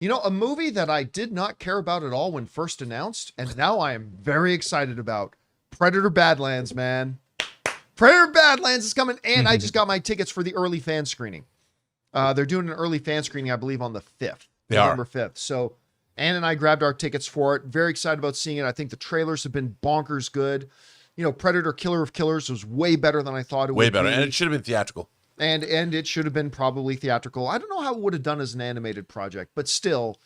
A movie that I did not care about at all when first announced, and now I am very excited about. Predator Badlands, man. Predator Badlands is coming, and I just got my tickets for the early fan screening. They're doing an early fan screening, I believe, on the 5th, November 5th. So Ann and I grabbed our tickets for it. Very excited about seeing it. I think the trailers have been bonkers good. Predator Killer of Killers was way better than I thought it would be. Way better, and it should have been theatrical. And it should have been probably theatrical. I don't know how it would have done as an animated project, but still,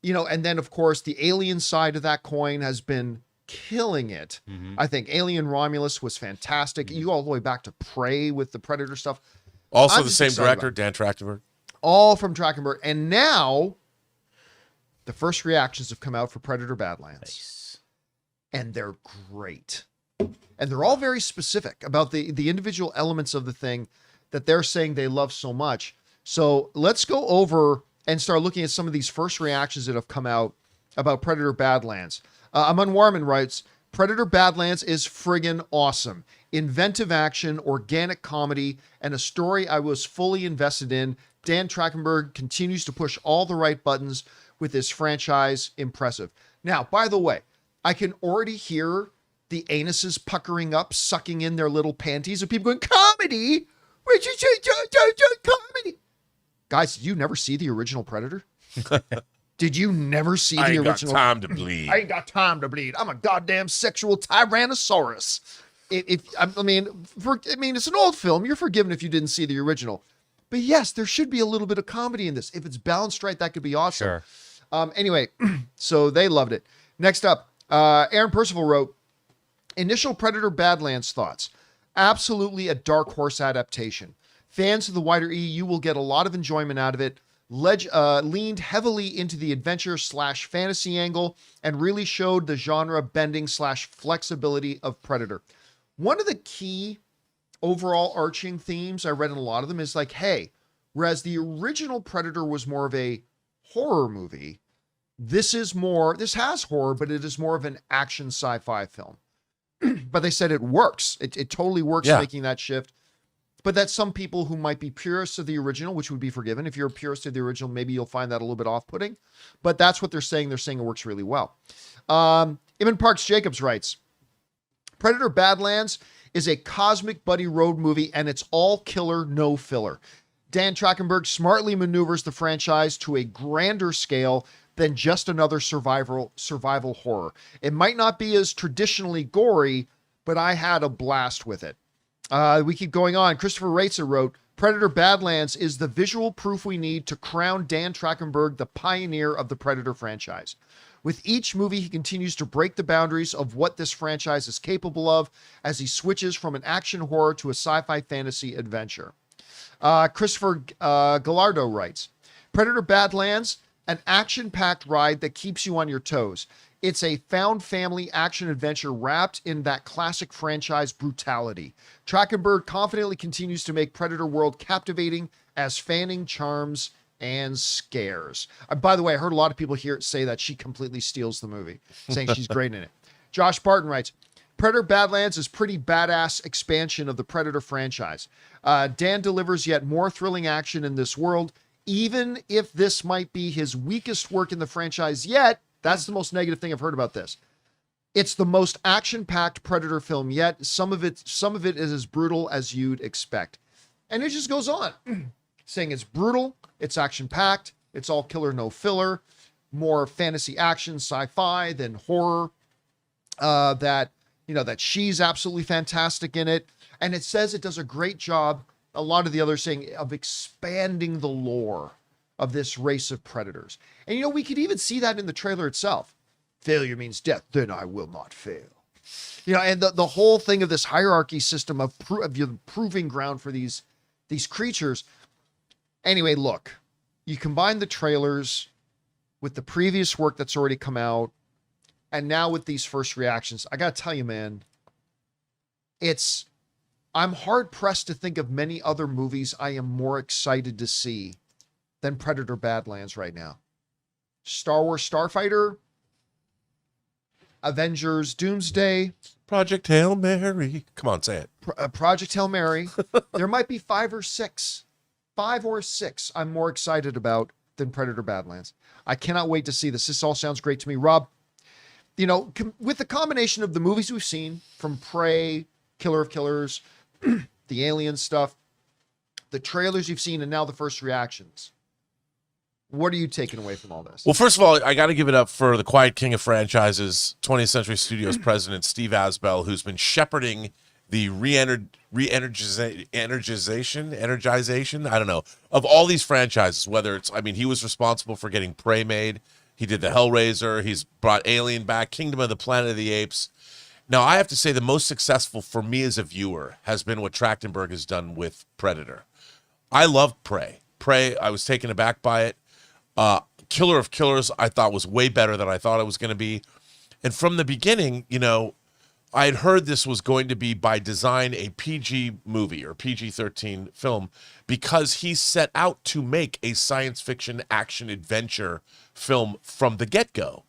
and then, of course, the Alien side of that coin has been killing it. Mm-hmm. I think Alien Romulus was fantastic. You go all the way back to Prey with the Predator stuff. Also the same director, Dan Trachtenberg. All from Trachtenberg. And now the first reactions have come out for Predator Badlands. Nice. And they're great. And they're all very specific about the individual elements of the thing that they're saying they love so much. So let's go over and start looking at some of these first reactions that have come out about Predator Badlands. Aman Warman writes, Predator Badlands is friggin' awesome. Inventive action, organic comedy, and a story I was fully invested in. Dan Trachtenberg continues to push all the right buttons with this franchise. Impressive. Now, by the way, I can already hear the anuses puckering up, sucking in their little panties, and people going, comedy? Comedy. Guys, did you never see the original Predator? Did you never see the original? I ain't got time to bleed. I ain't got time to bleed. I'm a goddamn sexual Tyrannosaurus. I mean, it's an old film. You're forgiven if you didn't see the original. But yes, there should be a little bit of comedy in this. If it's balanced right, that could be awesome. Sure. Anyway, so they loved it. Next up, Aaron Percival wrote, initial Predator Badlands thoughts. Absolutely a dark horse adaptation. Fans of the wider EU will get a lot of enjoyment out of it. Leaned heavily into the adventure / fantasy angle and really showed the genre bending / flexibility of Predator. One of the key overall arching themes I read in a lot of them is like, hey, whereas the original Predator was more of a horror movie, this has horror, but it is more of an action sci-fi film. But they said it works. It totally works making that shift. But that's some people who might be purists of the original, which would be forgiven. If you're a purist of the original, maybe you'll find that a little bit off-putting. But that's what they're saying. They're saying it works really well. Eamon Parks Jacobs writes, Predator Badlands is a cosmic buddy road movie, and it's all killer, no filler. Dan Trachtenberg smartly maneuvers the franchise to a grander scale than just another survival horror. It might not be as traditionally gory, but I had a blast with it. We keep going on. Christopher Reitzer wrote, Predator Badlands is the visual proof we need to crown Dan Trachtenberg the pioneer of the Predator franchise. With each movie, he continues to break the boundaries of what this franchise is capable of as he switches from an action horror to a sci-fi fantasy adventure. Christopher Gallardo writes, Predator Badlands, an action-packed ride that keeps you on your toes. It's a found family action adventure wrapped in that classic franchise brutality. Trachtenberg confidently continues to make Predator World captivating as fanning charms and scares. By the way, I heard a lot of people here say that she completely steals the movie, saying she's great in it. Josh Barton writes, Predator Badlands is pretty badass expansion of the Predator franchise. Dan delivers yet more thrilling action in this world, even if this might be his weakest work in the franchise yet. That's the most negative thing I've heard about this. It's the most action-packed Predator film yet. Some of it is as brutal as you'd expect. And it just goes on, saying it's brutal, it's action-packed, it's all killer, no filler, more fantasy action, sci-fi than horror. That she's absolutely fantastic in it. And it says it does a great job, a lot of the others saying, of expanding the lore of this race of predators. And, we could even see that in the trailer itself. Failure means death, then I will not fail. And the whole thing of this hierarchy system of proving ground for these creatures. Anyway, look, you combine the trailers with the previous work that's already come out, and now with these first reactions, I got to tell you, man, I'm hard pressed to think of many other movies I am more excited to see than Predator Badlands right now. Star Wars Starfighter, Avengers Doomsday, Project Hail Mary. Come on, say it. Project Hail Mary. There might be 5 or 6 I'm more excited about than Predator Badlands. I cannot wait to see this. This all sounds great to me. Rob, you know, with the combination of the movies we've seen from Prey, Killer of Killers, the Alien stuff, the trailers you've seen, and now the first reactions, what are you taking away from all this? Well, first of all, I got to give it up for the quiet king of franchises, 20th Century Studios president Steve Asbell, who's been shepherding the energization, I don't know, of all these franchises, whether it's, I mean, he was responsible for getting Prey made. He did the Hellraiser. He's brought Alien back, Kingdom of the Planet of the Apes. Now, I have to say the most successful for me as a viewer has been what Trachtenberg has done with Predator. I love Prey. Prey, I was taken aback by it. Killer of Killers, I thought was way better than I thought it was going to be. And from the beginning, you know, I had heard this was going to be by design a PG movie or PG-13 film because he set out to make a science fiction action adventure film from the get-go.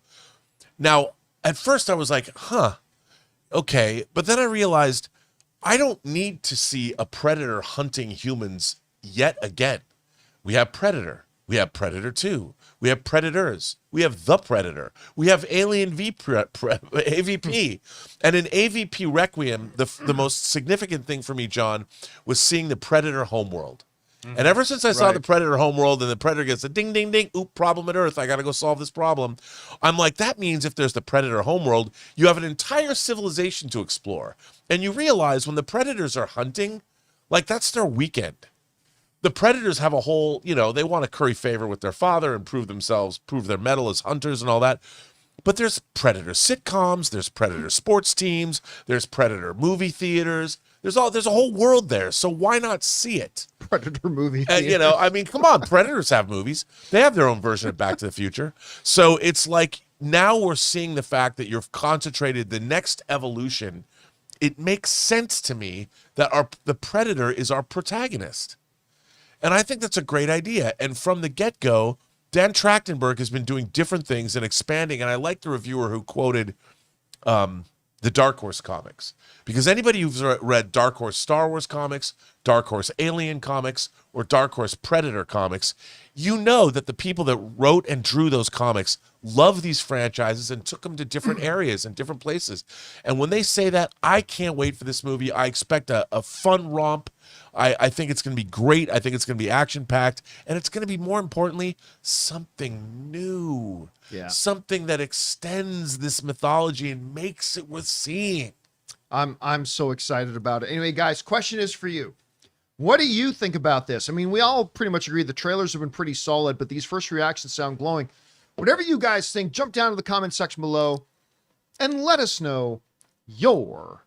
Now, at first I was like, okay. But then I realized I don't need to see a predator hunting humans yet again. We have Predator. We have Predator 2. We have Predators. We have The Predator. We have Alien AVP. And in AVP Requiem, the most significant thing for me, John, was seeing the Predator homeworld. And ever since I saw the Predator homeworld and the Predator gets a ding, ding, ding, oop, problem at Earth, I got to go solve this problem. I'm like, that means if there's the Predator homeworld, you have an entire civilization to explore. And you realize when the Predators are hunting, like that's their weekend. The Predators have a whole, you know, they want to curry favor with their father and prove themselves, prove their mettle as hunters and all that. But there's Predator sitcoms, there's Predator sports teams, there's Predator movie theaters. There's a whole world there. So why not see it? Predator movie theater. You know, I mean, come on, Predators have movies. They have their own version of Back to the Future. So it's like now we're seeing the fact that you've concentrated the next evolution. It makes sense to me that the Predator is our protagonist. And I think that's a great idea. And from the get-go, Dan Trachtenberg has been doing different things and expanding. And I like the reviewer who quoted the Dark Horse comics. Because anybody who's read Dark Horse Star Wars comics, Dark Horse Alien comics, or Dark Horse Predator comics, you know that the people that wrote and drew those comics love these franchises and took them to different areas and different places. And when they say that, I can't wait for this movie. I expect a fun romp. I think it's going to be great. I think it's going to be action-packed. And it's going to be, more importantly, something new. Yeah. Something that extends this mythology and makes it worth seeing. I'm so excited about it. Anyway, guys, question is for you. What do you think about this? I mean, we all pretty much agree the trailers have been pretty solid, but these first reactions sound glowing. Whatever you guys think, jump down to the comment section below and let us know your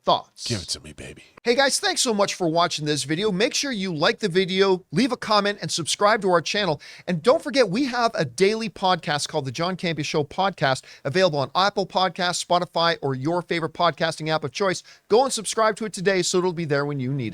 thoughts. Give it to me, baby. Hey guys, thanks so much for watching this video. Make sure you like the video, leave a comment, and subscribe to our channel. And don't forget, we have a daily podcast called the John Campea Show podcast, available on Apple Podcasts, Spotify, or your favorite podcasting app of choice. Go and subscribe to it today so it'll be there when you need it.